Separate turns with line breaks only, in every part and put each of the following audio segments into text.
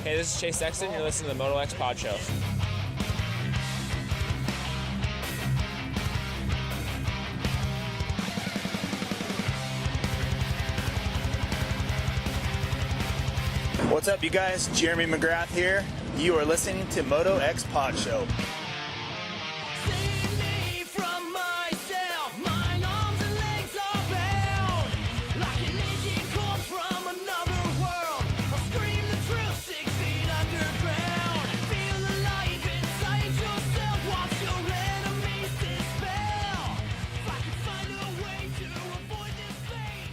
Hey, this is Chase Sexton. You're listening to the MotoXpod show.
What's up, you guys? Jeremy McGrath here. You are listening to MotoXpod show.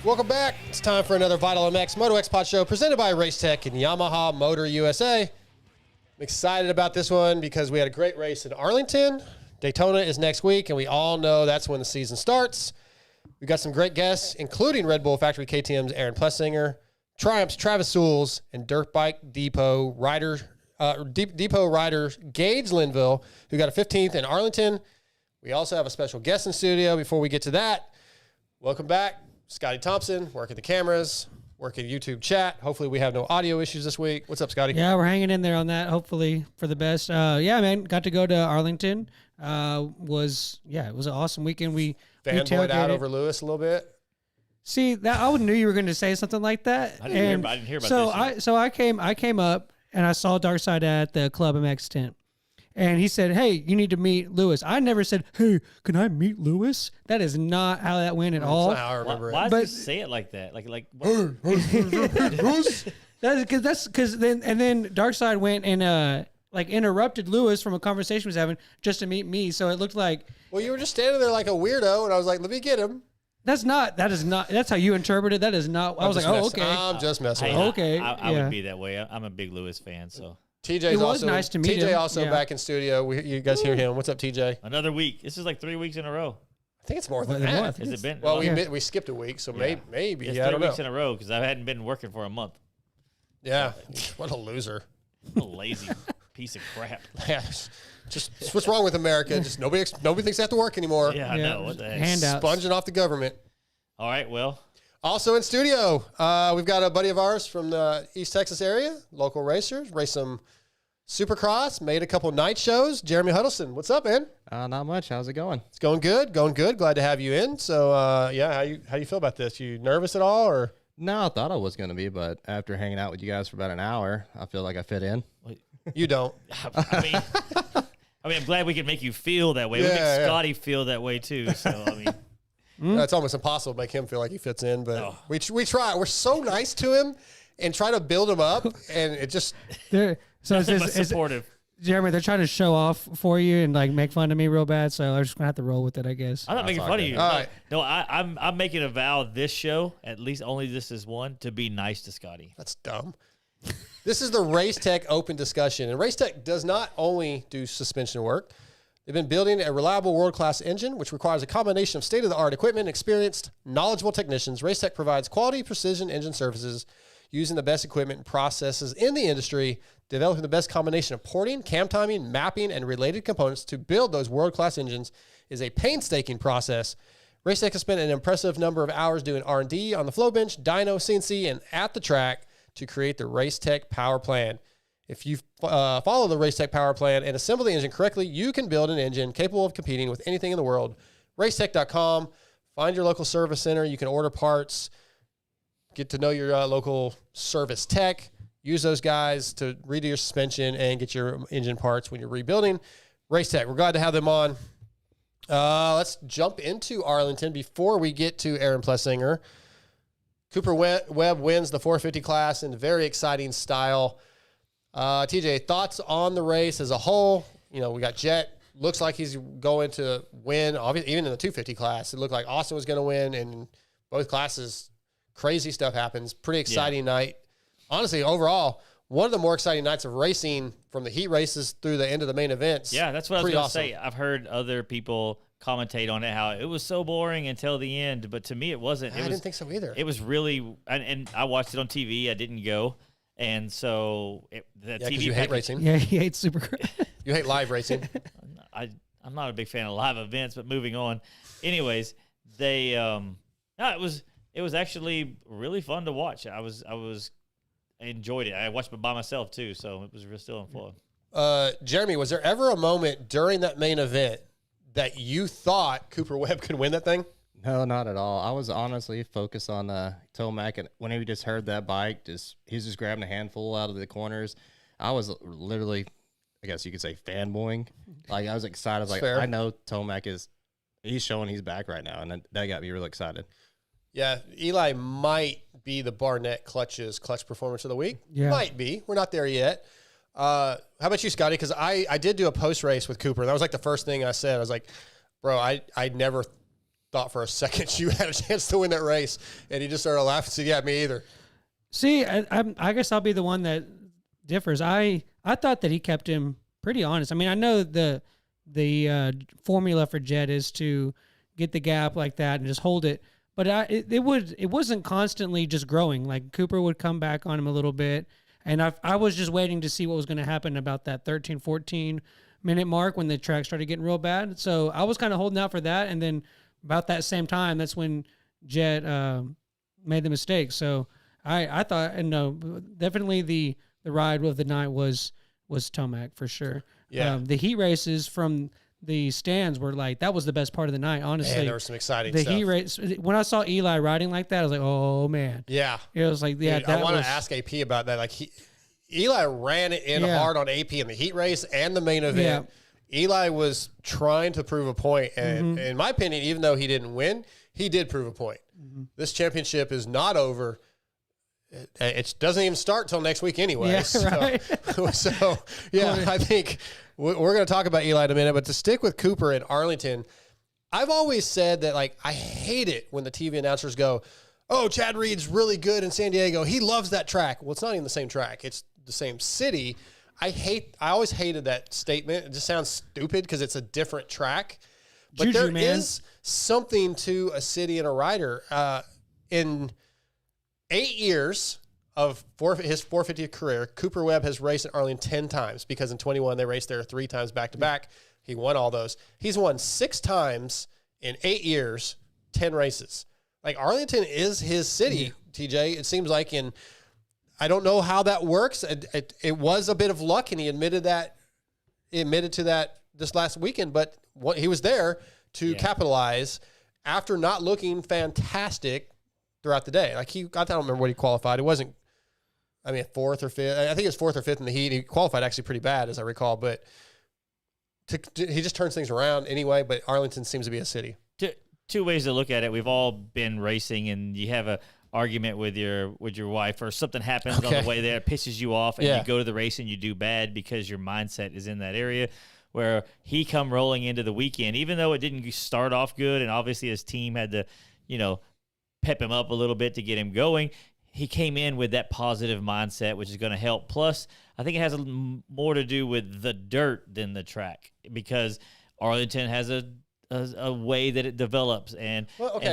Welcome back. It's time for another Vital MX MotoXpod show presented by Racetech and Yamaha Motor USA. I'm excited about this one because we had a great race in Arlington. Daytona is next week, and we all know that's when the season starts. We've got some great guests, including Red Bull Factory KTM's Aaron Plessinger, Triumph's Travis Soules, and Dirt Bike Depot rider Gage Linville, who got a 15th in Arlington. We also have a special guest in studio. Before we get to that, welcome back. Scotty Thompson, working the cameras, working YouTube chat. Hopefully we have no audio issues this week. What's up, Scotty?
Yeah, we're hanging in there on that, hopefully for the best. Yeah, man, got to go to Arlington. It was an awesome weekend. We
fanboyed out over Lewis a little bit.
See, that I knew you were going to say something like that.
I didn't hear about this.
So I came up and I saw Darkside at the Club MX tent. And he said, "Hey, you need to meet Lewis." I never said, "Hey, can I meet Lewis?" That is not how that went at all.
That's not how I remember
Why
it.
does he say it like that? Like
That's because then Darkside went and interrupted Lewis from a conversation he was having just to meet me. So it looked like,
well, you were just standing there like a weirdo, and I was like, "Let me get him."
that's how you interpreted it. That is not. I was like, "Oh, okay."
I'm just messing with
Hey,
you.
Okay,
I
yeah.
would be that way. I'm a big Lewis fan, so
TJ's
It was
also
nice to meet
TJ
him.
also
Yeah.
back in studio. You guys hear him? What's up, TJ?
another week. This is like 3 weeks in a row.
I think it's more than
More than
that.
one.
Has it been?
Well,
Yeah.
we skipped a week, so
Yeah.
maybe
It's
I
3
don't
weeks
know.
in a row because I hadn't been working for a month.
Yeah, what a loser.
What a lazy piece of crap.
Yeah, just what's wrong with America? Just nobody thinks they have to work anymore.
Yeah, I know. What the heck?
Handouts.
Sponging off the government.
All right, well,
Also in studio, we've got a buddy of ours from the East Texas area, local racers, raced some Supercross, made a couple night shows. Jeremy Huddleston, what's up, man?
Not much. How's it going?
It's going good. Glad to have you in. So, how you feel about this? You nervous at all, or?
No, I thought I was going to be, but after hanging out with you guys for about an hour, I feel like I fit in.
You don't.
I mean, I'm glad we could make you feel that way. We
Yeah,
make
yeah.
Scotty feel that way too. So I mean,
It's almost impossible to make him feel like he fits in, but
Oh.
we try. We're so nice to him and try to build him up, and it just
So
nothing but
is
supportive.
Jeremy, they're trying to show off for you and like make fun of me real bad. So I'm just gonna have to roll with it, I guess.
I'm not making
all
fun of
good.
you.
All right.
No, I'm making a vow this show, at least only this is one, to be nice to Scotty.
That's dumb. This is the Racetech Open Discussion, and Racetech does not only do suspension work. They've been building a reliable world-class engine, which requires a combination of state-of-the-art equipment, experienced, knowledgeable technicians. Racetech provides quality precision engine services using the best equipment and processes in the industry, developing the best combination of porting, cam timing, mapping, and related components to build those world-class engines is a painstaking process. Racetech has spent an impressive number of hours doing R&D on the flow bench, dyno, CNC, and at the track to create the Racetech Power Plan. If you follow the Racetech Power Plan and assemble the engine correctly, you can build an engine capable of competing with anything in the world. Racetech.com. Find your local service center. You can order parts, get to know your local service tech, use those guys to redo your suspension and get your engine parts when you're rebuilding. Racetech, we're glad to have them on. Let's jump into Arlington before we get to Aaron Plessinger. Cooper Webb wins the 450 class in very exciting style. TJ, thoughts on the race as a whole? You know, we got Jet. Looks like he's going to win. Obviously, even in the 250 class, it looked like Austin was going to win. And both classes, crazy stuff happens. Pretty exciting night. Honestly, overall, one of the more exciting nights of racing from the heat races through the end of the main events.
Yeah, that's what I was
Pretty
going to
awesome.
say. I've heard other people commentate on it, how it was so boring until the end, but to me it wasn't.
I didn't think so either.
It was really, and I watched it on TV. I didn't go, and so the
Yeah,
TV.
because you hate
package-
racing.
Yeah, he hates Supercross.
You hate live racing.
I'm not a big fan of live events, but moving on. Anyways, they it was actually really fun to watch. I was enjoyed it. I watched it by myself too, so it was still fun.
Jeremy, was there ever a moment during that main event that you thought Cooper Webb could win that thing?
No, not at all. I was honestly focused on Tomac, and whenever you just heard that bike, he's just grabbing a handful out of the corners. I was literally, I guess you could say, fanboying. Like, I was excited. Like,
fair.
I know Tomac he's showing he's back right now, and that got me really excited.
Yeah, Eli might be the Barnett clutch performance of the week.
Yeah.
Might be. We're not there yet. How about you, Scotty? Because I did do a post race with Cooper. That was like the first thing I said. I was like, bro, I never thought for a second you had a chance to win that race. And he just started laughing. So, yeah, me either.
See, I guess I'll be the one that differs. I thought that he kept him pretty honest. I mean, I know the formula for Jet is to get the gap like that and just hold it. But it wasn't constantly just growing. Like, Cooper would come back on him a little bit. And I was just waiting to see what was going to happen about that 13, 14-minute mark when the track started getting real bad. So I was kind of holding out for that. And then about that same time, that's when Jet made the mistake. So I thought, and no, definitely the ride of the night was Tomac for sure.
Yeah.
The heat races from the stands were like, that was the best part of the night, honestly.
Man, there was some exciting
the
stuff.
heat race, when I saw Eli riding like that, I was like, oh, man.
Yeah.
It was like, yeah,
Dude,
that
I want
was,
to ask AP about that. Like, Eli ran it in
Yeah.
hard on AP in the heat race and the main event. Eli was trying to prove a point. And in my opinion, even though he didn't win, he did prove a point. This championship is not over. It doesn't even start till next week anyway.
Yeah,
so,
right.
so, yeah, I think we're going to talk about Eli in a minute. But to stick with Cooper in Arlington, I've always said that, like, I hate it when the TV announcers go, oh, Chad Reed's really good in San Diego. He loves that track. Well, it's not even the same track. It's the same city. I always hated that statement. It just sounds stupid because it's a different track. But
Juju,
there
man.
is something to a city and a rider. In 8 years of his 450th career, Cooper Webb has raced at Arlington 10 times because in 21 they raced there 3 times back-to-back. He won all those. He's won 6 times in 8 years, 10 races. Like, Arlington is his city, TJ. It seems like I don't know how that works. It was a bit of luck, and he admitted to that this last weekend, but he was there to capitalize after not looking fantastic throughout the day. Like, I don't remember what he qualified. It wasn't, 4th or 5th. I think it was 4th or 5th in the heat. He qualified actually pretty bad, as I recall, but he just turns things around anyway, but Arlington seems to be a city.
Two ways to look at it. We've all been racing, and you have a argument with your wife, or something happens on the way there, it pisses you off, and you go to the race and you do bad because your mindset is in that area. Where he come rolling into the weekend, even though it didn't start off good, and obviously his team had to, pep him up a little bit to get him going. He came in with that positive mindset, which is going to help. Plus, I think it has more to do with the dirt than the track, because Arlington has a way that it develops, and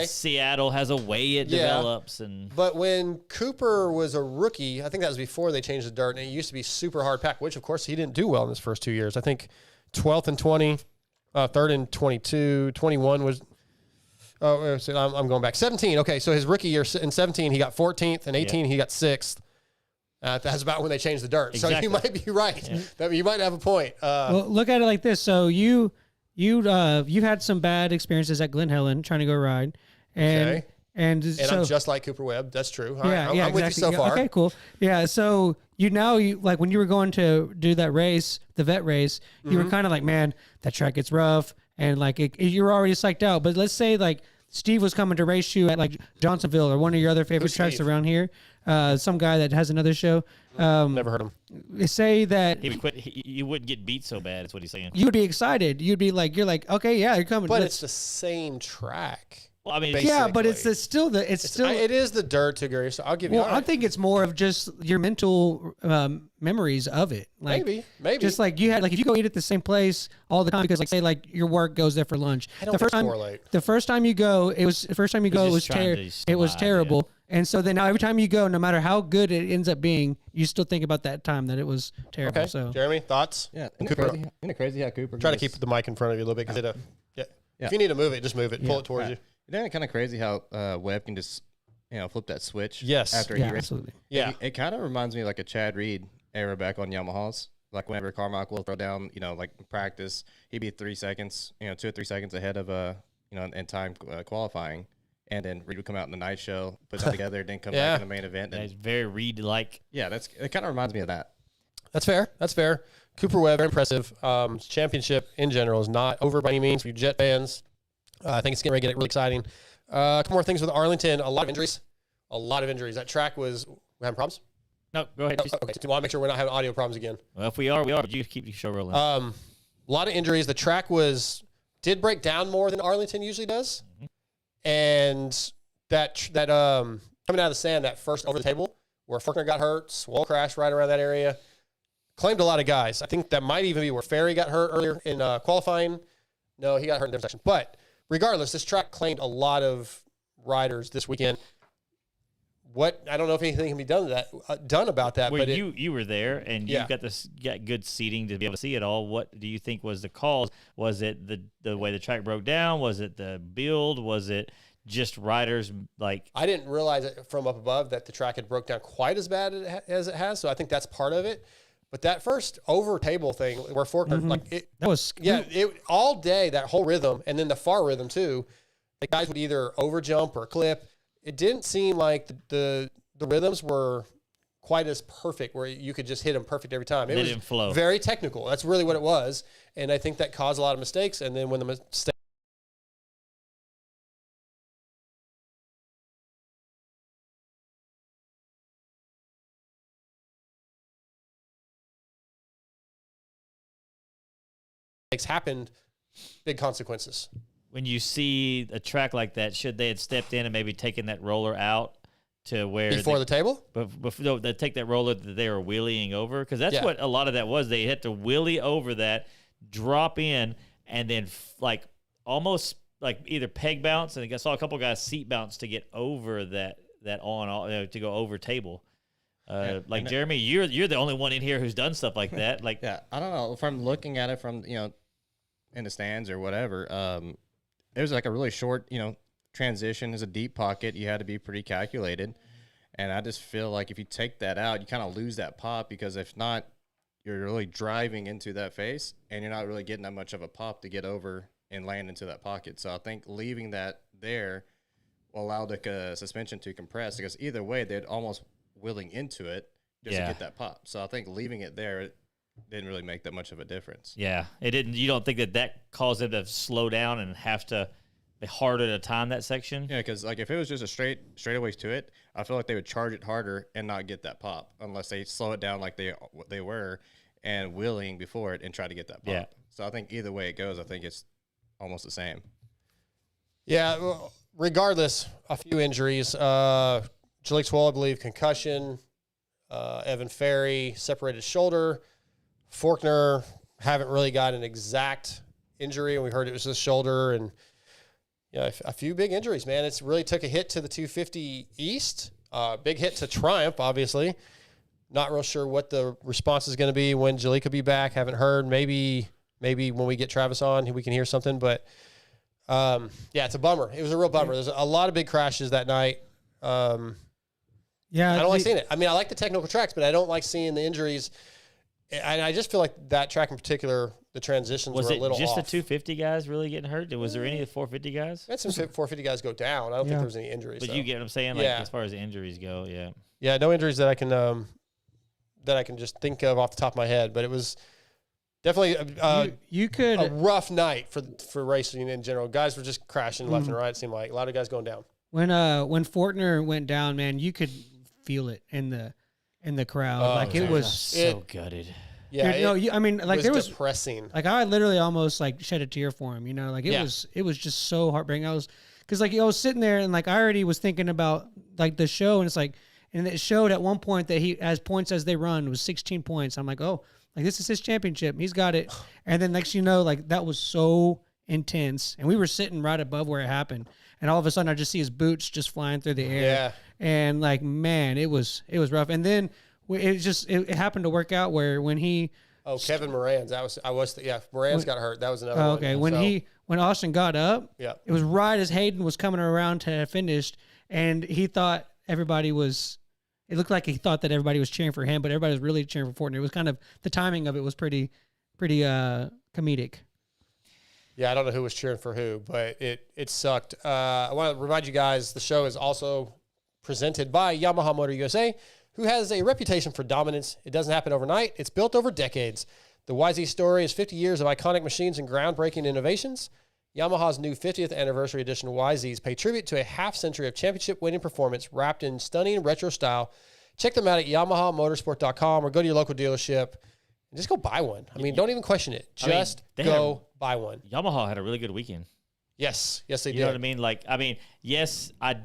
Seattle has a way it develops.
But when Cooper was a rookie, I think that was before they changed the dirt, and it used to be super hard pack, which of course he didn't do well in his first 2 years. I think 12th and 20, 3rd and 22, 21 was. Oh, I'm going back. 17. Okay, so his rookie year in 17, he got 14th, and 18 he got 6th. That's about when they changed the dirt.
Exactly.
So you might be right. That you might have a point.
well, look at it like this. So you've had some bad experiences at Glen Helen trying to go ride, and
and
so,
I'm just like Cooper Webb. That's true. All
yeah,
right,
yeah,
I'm with you so far.
Okay, cool. Yeah, so you like when you were going to do that race, the vet race, you were kind of like, man, that track gets rough, and like you were already psyched out. But let's say like Steve was coming to race you at like Johnsonville or one of your other favorite tracks around here. Some guy that has another show.
Never heard him.
Say that
He would quit. You wouldn't get beat so bad. That's what he's saying.
you would be excited. You'd be like, you're like, okay, yeah, you're coming.
But it's the same track.
Well, I mean,
yeah, but it's
basically.
it
It is the dirt to agree. So I'll give you.
Well,
all right.
I think it's more of just your mental memories of it. Like,
maybe.
Just like you had, like if you go eat at the same place all the time, because like say like your work goes there for lunch.
I don't correlate.
The first time you go, it was
just
it was
survive,
terrible. And so then now every time you go, no matter how good it ends up being, you still think about that time that it was terrible.
Okay.
So
Jeremy, thoughts?
Yeah,
Cooper,
isn't it crazy how Cooper
try to
just-
keep the mic in front of you a little bit because if you need to move it, just move it. Pull it towards you.
Isn't it kind of crazy how Webb can just flip that switch.
Yes.
After
Yeah,
he raced.
absolutely.
Yeah.
It kind of reminds me like a Chad Reed era back on Yamahas. Like whenever Carmichael will throw down, like in practice, he'd be 3 seconds, 2 or 3 seconds ahead of, in time qualifying. And then Reed would come out in the night show, put that together, then come back in the main event.
It's very Reed-like.
Yeah, it kind of reminds me of that.
That's fair. That's fair. Cooper Webb, very impressive. Championship in general is not over by any means for you Jet fans. I think it's getting ready to get really exciting. A couple more things with Arlington. A lot of injuries. That track was – we having problems?
No, go ahead.
Okay, so we want to make sure we're not having audio problems again.
Well, if we are, but you keep your show rolling.
A lot of injuries. The track did break down more than Arlington usually does. Mm-hmm. And that coming out of the sand, that first over the table where Faulkner got hurt, Swole crashed right around that area, claimed a lot of guys. I think that might even be where Ferry got hurt earlier in qualifying. No, he got hurt in a different section. But regardless, this track claimed a lot of riders this weekend. I don't know if anything can be done about that.
Well,
but
you were there, and you got good seating to be able to see it all. What do you think was the cause? Was it the way the track broke down? Was it the build? Was it just riders like?
I didn't realize it from up above that the track had broke down quite as bad as it has. So I think that's part of it. But that first over table thing where Faulkner
that was
all day, that whole rhythm, and then the far rhythm too. The guys would either over jump or clip. It didn't seem like the rhythms were quite as perfect where you could just hit them perfect every time. It was
didn't flow.
Very technical. That's really what it was. And I think that caused a lot of mistakes. And then when the mistake happened, big consequences.
When you see a track like that, should they have stepped in and maybe taken that roller out to where
before the table?
Before they take that roller that they were wheeling over, because that's what a lot of that was. They had to wheelie over that, drop in, and then almost like either peg bounce, and I saw a couple guys seat bounce to get over that to go over table. Jeremy, you're the only one in here who's done stuff like that. Like,
yeah, I don't know if I'm looking at it from in the stands or whatever. It was like a really short, transition. Is a deep pocket. You had to be pretty calculated. And I just feel like if you take that out, you kind of lose that pop, because if not, you're really driving into that face and you're not really getting that much of a pop to get over and land into that pocket. So I think leaving that there will allow the suspension to compress, because either way, they're almost willing into it just to get that pop. So I think leaving it there, it didn't really make that much of a difference.
Yeah, it didn't. You don't think that caused them to slow down and have to be harder to time that section?
Yeah, because if it was just a straightaways to it, I feel like they would charge it harder and not get that pop unless they slow it down like they were and wheeling before it and try to get that pop.
Yeah.
So I think either way it goes, I think it's almost the same.
Yeah, well, regardless, a few injuries. Jalek Swole, I believe, concussion. Evan Ferry, separated shoulder. Faulkner, haven't really got an exact injury, and we heard it was his shoulder. And a few big injuries, man. It's really took a hit to the 250 East. Big hit to Triumph, obviously. Not real sure what the response is going to be when Jalek will be back. Haven't heard. Maybe when we get Travis on, we can hear something. But, it's a bummer. It was a real bummer. There's a lot of big crashes that night. I don't like seeing it. I mean, I like the technical tracks, but I don't like seeing the injuries. And I just feel like that track in particular, the transitions were a little off.
Was it just the 250 guys really getting hurt? Was there any of the 450 guys?
I had some 450 guys go down. I don't think there was any injuries.
But you get what I'm saying? Like, as far as injuries go, yeah.
Yeah, no injuries that I can just think of off the top of my head. But it was definitely a rough night for racing in general. Guys were just crashing left and right. It seemed like a lot of guys going down.
When Faulkner went down, man, you could feel it in the crowd. It was
so gutted.
Yeah,
there was
depressing.
Like I literally almost shed a tear for him. It was just so heartbreaking. I was sitting there and I already was thinking about the show, and and it showed at one point that he has points as they run was 16 points. I'm like, oh, this is his championship. He's got it. And then next that was so intense, and we were sitting right above where it happened. And all of a sudden, I just see his boots just flying through the air.
Yeah.
And man, it was rough. And then it happened to work out where when he.
Oh, Kevin Moran's. Moran's got hurt. That was another one.
Okay. When Austin got up, it was right as Hayden was coming around to finish, and he thought everybody was. It looked like he thought that everybody was cheering for him, but everybody was really cheering for Fortner. It was kind of the timing of it was pretty comedic.
Yeah, I don't know who was cheering for who, but it sucked. I want to remind you guys the show is also presented by Yamaha Motor USA, who has a reputation for dominance. It doesn't happen overnight. It's built over decades. The YZ story is 50 years of iconic machines and groundbreaking innovations. Yamaha's new 50th anniversary edition YZs pay tribute to a half-century of championship-winning performance wrapped in stunning retro style. Check them out at YamahaMotorsport.com or go to your local dealership and just go buy one. I mean, don't even question it. Just go buy one.
Yamaha had a really good weekend.
Yes, they did.
You know what I mean? Like, yes, I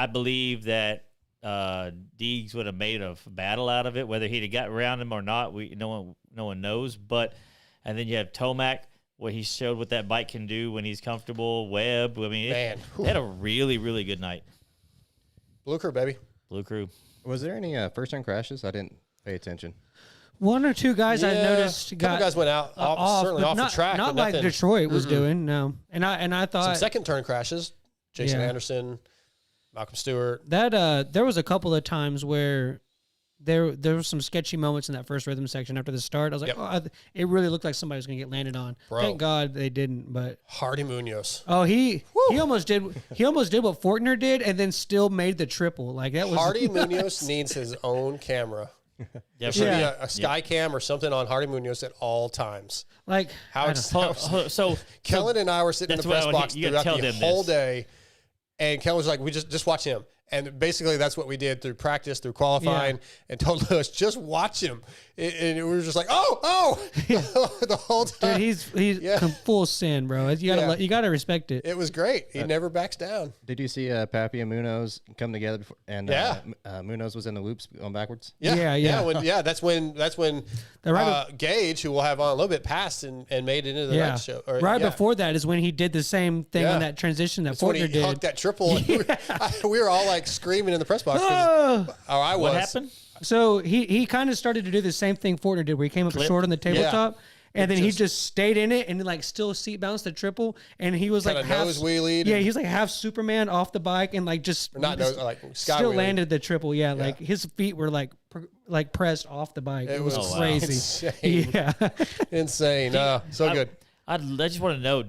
believe that Deegs would have made a battle out of it, whether he'd have got around him or not. No one knows. But and then you have Tomac, what he showed what that bike can do when he's comfortable. Webb, they had a really, really good night.
Blue Crew, baby.
Blue Crew.
Was there any first-time crashes? I didn't pay attention.
One or two guys I noticed got.
A couple guys went out, certainly off the track.
Not like Detroit was doing, no. And I thought
some second turn crashes. Jason Anderson, Malcolm Stewart.
That there was a couple of times where there were some sketchy moments in that first rhythm section after the start. I was like, it really looked like somebody was going to get landed on.
Bro.
Thank God they didn't. But
Hardy Munoz.
Oh, he almost did. He almost did what Fortner did, and then still made the triple. Like that was
Hardy Munoz needs his own camera. There should be a sky cam or something on Hardy Munoz at all times.
Like
so Kellen and I were sitting in the press box throughout the whole day, and Kellen was like, "We just watch him." And basically, that's what we did through practice, through qualifying, and told Lewis, just watch him. And we were just like, the whole time.
Dude, he's full sin, bro. You gotta respect it.
It was great. He never backs down.
Did you see Pappy and Munoz come together before? And Munoz was in the loops going backwards.
Yeah. That's when Gage, who we'll have on a little bit, passed and made it into the next show.
Before that is when he did the same thing on that transition that Fortner did.
Hucked that triple. We were all like screaming in the press box. I was.
What happened?
So he kind of started to do the same thing Fortner did, where he came up short on the tabletop, and then he just stayed in it and like still seat bounced the triple, and he was like half
nose wheelied.
Yeah, he's like half Superman off the bike and like just
sky
still
wheeling.
landed the triple. Yeah, like his feet were like pressed off the bike. It was crazy.
Insane.
Yeah,
insane. So good.
I just want to know,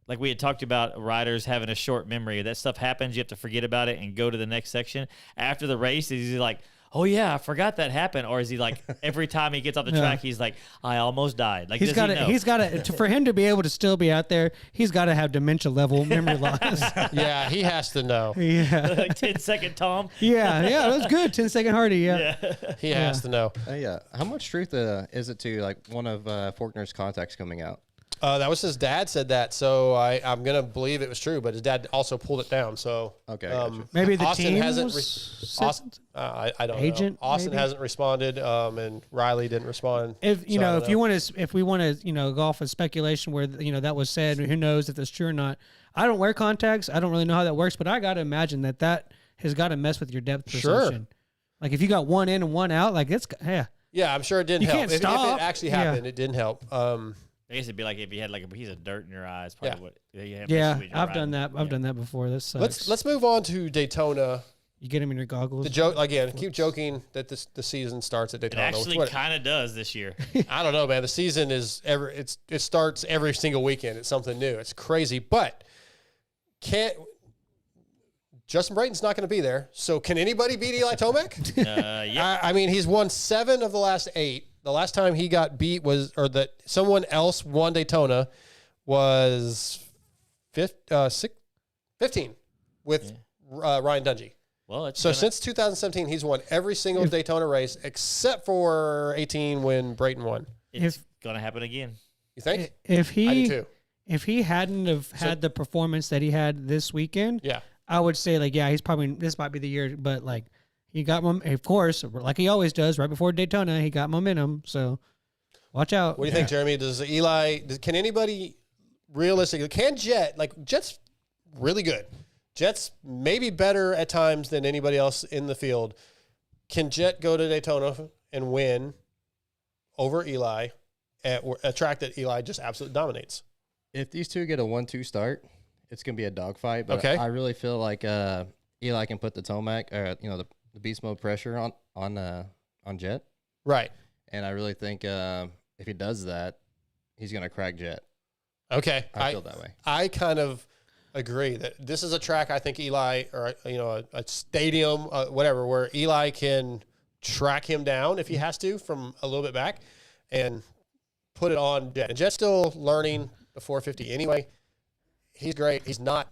like we had talked about riders having a short memory. That stuff happens. You have to forget about it and go to the next section. After the race, is he like, oh yeah, I forgot that happened? Or is he like, every time he gets off the track, he's like, I almost died. Like, he's got
to, for him to be able to still be out there, he's got to have dementia level memory loss.
Yeah, he has to know.
Yeah.
Like 10-second Tom.
Yeah, that's good. 10-second Hardy. Yeah.
He has to know.
How much truth is it to like one of Fortner's contacts coming out?
That was his dad said that, so I'm gonna believe it was true. But his dad also pulled it down. So
okay,
maybe the
Austin
team
hasn't. I don't
agent,
know. Austin
maybe?
hasn't responded, and Riley didn't respond.
If we want to, go off of speculation where that was said, who knows if that's true or not. I don't wear contacts. I don't really know how that works, but I got to imagine that has got to mess with your depth perception. Like if you got one in and one out, like it's
Yeah, I'm sure it didn't help.
Can't stop.
If it actually happened, it didn't help.
I guess it'd be like if you had like a piece of dirt in your eyes. Probably what.
I've done that. I've done that before. This sucks.
Let's move on to Daytona.
You get them in your goggles.
The joke again. Keep joking that the season starts at Daytona.
It actually kind of does this year.
I don't know, man. The season is it starts every single weekend. It's something new. It's crazy, but Justin Brayton's not going to be there. So can anybody beat Eli Tomac?
Yeah.
I mean, he's won 7 of the last 8. The last time he got beat that someone else won Daytona was 15 with Ryan Dungey.
Well,
since 2017, he's won every single Daytona race except for 18 when Brayton won.
It's going to happen again.
You think?
I do
too.
If he hadn't have had the performance that he had this weekend, I would say this might be the year, but like he got of course, like he always does right before Daytona, he got momentum. So watch out.
What do you think, Jeremy? Can anybody realistically, Jet's really good. Jet's maybe better at times than anybody else in the field. Can Jet go to Daytona and win over Eli at a track that Eli just absolutely dominates?
If these two get a 1-2 start, it's going to be a dogfight. But I really feel like Eli can put the Tomac, the beast mode pressure on Jet.
Right.
And I really think if he does that, he's going to crack Jet.
Okay.
I feel that way.
I kind of agree that this is a track I think Eli, or a stadium, whatever, where Eli can track him down if he has to from a little bit back and put it on Jet. And Jet's still learning the 450 anyway. He's great. He's not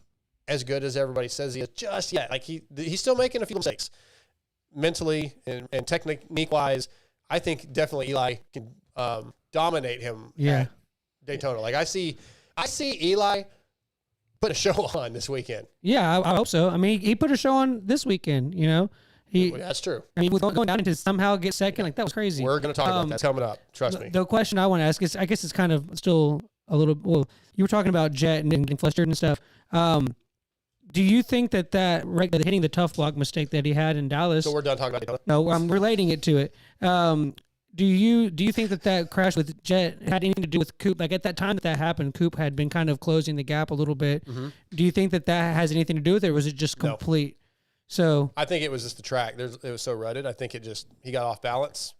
as good as everybody says he is just yet. Like he's still making a few mistakes mentally and technique-wise. I think definitely Eli can dominate him at Daytona. Like I see Eli put a show on this weekend.
Yeah, I hope so. I mean, he put a show on this weekend.
That's true.
I mean, with going down to somehow get second, like that was crazy.
We're going to talk about that. That's coming up. Trust me.
The question I want to ask is, I guess it's kind of still a little. Well, you were talking about Jet and Plessinger and stuff. Do you think that hitting the tough block mistake that he had in Dallas?
So we're done talking about Daytona?
No, I'm relating it to it. Do you think that crash with Jet had anything to do with Coop? Like at that time that happened, Coop had been kind of closing the gap a little bit. Mm-hmm. Do you think that has anything to do with it, or was it just complete? No. So
I think it was just the track. It was so rutted. I think he got off balance,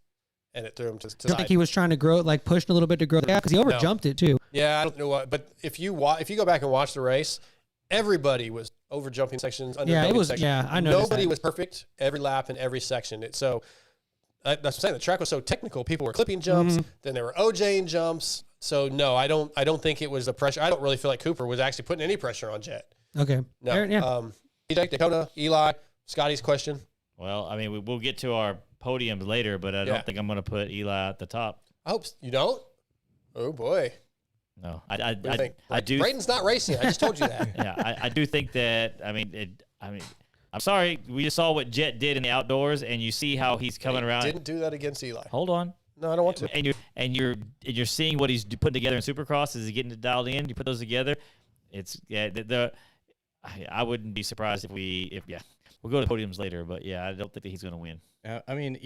and it threw him to the
side. I think he was trying to grow, like pushing a little bit to grow the gap because he overjumped it too.
Yeah, I don't know what, but if you go back and watch the race, everybody was over jumping sections.
I know.
Nobody was perfect every lap in every section. That's what I'm saying. The track was so technical. People were clipping jumps. Mm-hmm. Then they were OJing jumps. So no, I don't think it was the pressure. I don't really feel like Cooper was actually putting any pressure on Jet.
Okay.
No.
Yeah.
Daytona, Eli, Scotty's question.
Well, I mean, we'll get to our podiums later, but I don't think I'm going to put Eli at the top.
I hope you don't. Oh boy.
No, I do.
Brayton's not racing. I just told you that.
Yeah, I do think that. I mean, I'm sorry. We just saw what Jet did in the outdoors, and you see how he's coming around.
Didn't do that against Eli.
Hold on.
No, I don't want to.
And you're seeing what he's putting together in Supercross. Is he getting it dialed in? You put those together. I wouldn't be surprised if we'll go to podiums later, but yeah, I don't think that he's going to win.
I mean,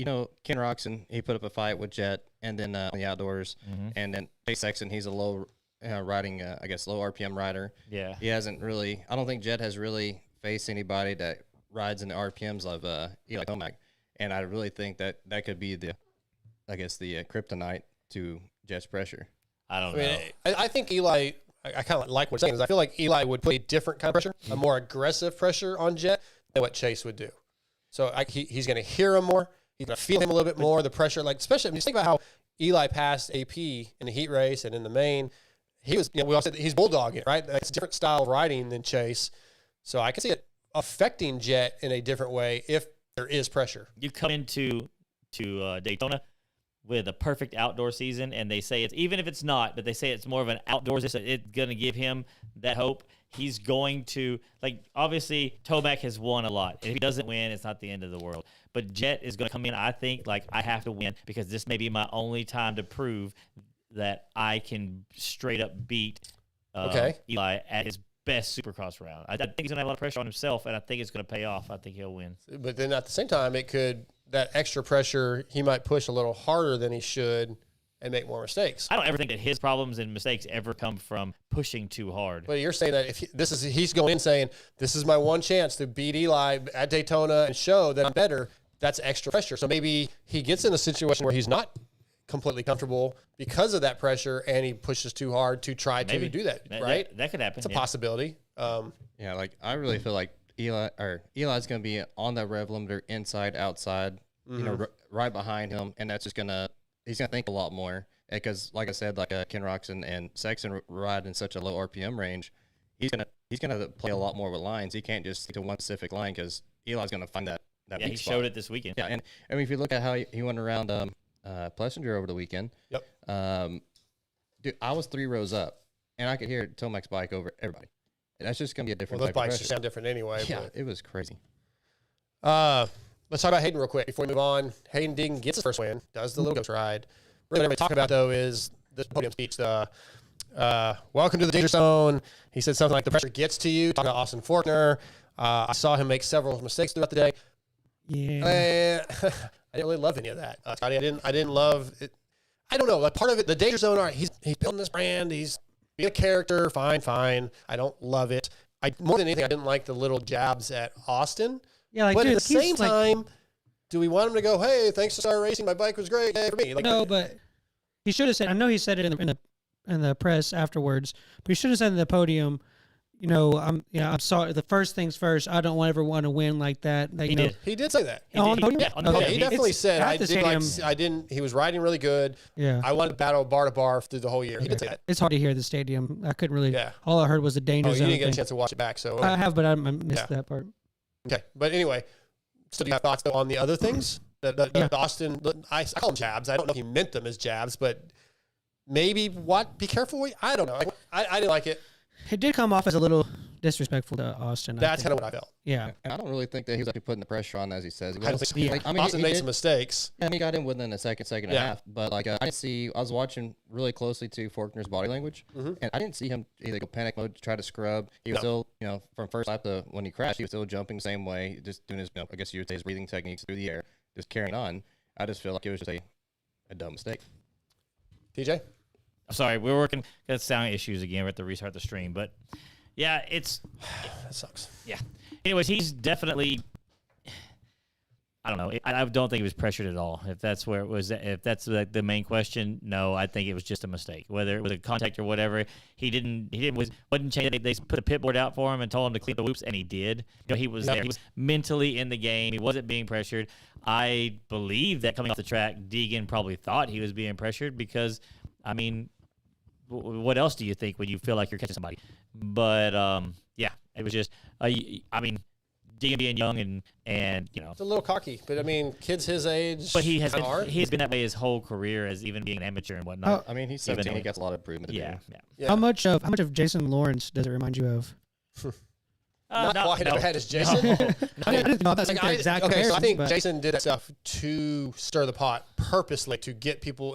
Ken Roxon, he put up a fight with Jet, and then on the outdoors, and then Chase Sexton, he's a low riding, low RPM rider.
Yeah,
he hasn't really. I don't think Jet has really faced anybody that rides in the RPMs of Eli Tomac, and I really think that could be the kryptonite to Jet's pressure.
I don't know.
I think Eli. I kind of like what you're saying. I feel like Eli would put a different kind of pressure, a more aggressive pressure on Jet than what Chase would do. So he's going to hear him more. He's going to feel him a little bit more. The pressure, like especially when you think about how Eli passed AP in the heat race and in the main, he was. We all said he's bulldogging, right? It's a different style of riding than Chase. So I can see it affecting Jet in a different way if there is pressure.
You come into Daytona with a perfect outdoor season, and they say even if it's not, but they say it's more of an outdoors. It's going to give him that hope. He's going to, obviously, Tomac has won a lot. If he doesn't win, it's not the end of the world. But Jet is going to come in, I think, I have to win because this may be my only time to prove that I can straight up beat Eli at his best Supercross round. I think he's going to have a lot of pressure on himself, and I think it's going to pay off. I think he'll win.
But then at the same time, that extra pressure, he might push a little harder than he should and make more mistakes.
I don't ever think that his problems and mistakes ever come from pushing too hard.
But you're saying that he's going in saying, this is my one chance to beat Eli at Daytona and show that I'm better. That's extra pressure. So maybe he gets in a situation where he's not completely comfortable because of that pressure and he pushes too hard to try to do that, right?
That could happen.
It's a possibility.
I really feel like Eli's going to be on that rev limiter inside, outside, right behind him, and that's just he's going to think a lot more because, like I said, Ken Roxon and Sexton ride in such a low RPM range, he's going to play a lot more with lines. He can't just stick to one specific line because Eli's going to find that
he
beat spot.
Showed it this weekend.
Yeah, and I mean, if you look at how he went around Plessinger over the weekend, dude, I was 3 rows up, and I could hear Tomac's bike over everybody. That's just going to be a different
those
type
bikes
of
just sound different anyway.
Yeah, it was crazy.
Let's talk about Hayden real quick before we move on. Hayden Ding gets his first win, does the little ghost ride. Really what everybody talking about, though, is this podium speech. Welcome to the danger zone. He said something like, the pressure gets to you, talking about Austin Faulkner. I saw him make several mistakes throughout the day.
Yeah.
I didn't really love any of that. Scotty, I didn't love it. I don't know. Part of it, the danger zone, he's building this brand. He's being a character. Fine. I don't love it. more than anything, I didn't like the little jabs at Austin.
Yeah, like,
but
dude,
at the
he's
same time, do we want him to go, hey, thanks to Star Racing, my bike was great, yay for me? Like,
no, but he should have said. I know he said it in the press afterwards, but he should have said in the podium. I'm sorry. The first things first. I don't ever want to win like that.
He did say that.
He
definitely said
I
didn't. He was riding really good.
Yeah,
I wanted to battle bar to bar through the whole year. He did say that.
It's hard to hear the stadium. I couldn't really.
Yeah.
All I heard was the danger
Oh, you
zone
didn't get a
thing.
chance to watch it back, so
I have, but I missed that part.
Okay, but anyway, so do you have thoughts though, on the other things? The Austin, I call them jabs. I don't know if he meant them as jabs, but maybe be careful. I don't know. I didn't like it.
It did come off as a little disrespectful to Austin.
That's kind of what I felt.
Yeah.
And I don't really think that he was actually putting the pressure on, as he says.
Austin made some mistakes.
And he got in within a second and a half. But I was watching really closely to Faulkner's body language, and I didn't see him either go panic mode to try to scrub. He was still, from first lap to when he crashed, he was still jumping the same way, just doing his, I guess you would say his breathing techniques through the air, just carrying on. I just feel like it was just a dumb mistake.
TJ?
I'm sorry, we're working, got sound issues again. We have to restart the stream, but yeah,
that sucks.
Yeah. Anyways, he's definitely, I don't know. I don't think he was pressured at all. If that's where it was, if that's the main question, no, I think it was just a mistake. Whether it was a contact or whatever, wasn't change. They put a pit board out for him and told him to clean the whoops, and he did. He was there. He was mentally in the game. He wasn't being pressured. I believe that coming off the track, Deegan probably thought he was being pressured because, I mean, what else do you think when you feel like you're catching somebody? But yeah, it was just, Deegan being young and
it's a little cocky, but I mean, kids his age.
But he has been that way his whole career, as even being an amateur and whatnot.
I mean, he's 17. He gets a lot of improvement.
Yeah.
How much of Jason Lawrence does it remind you of?
Not quite as bad as Jason.
I didn't know that's the exact
so I think
but
Jason did that stuff to stir the pot purposely to get people in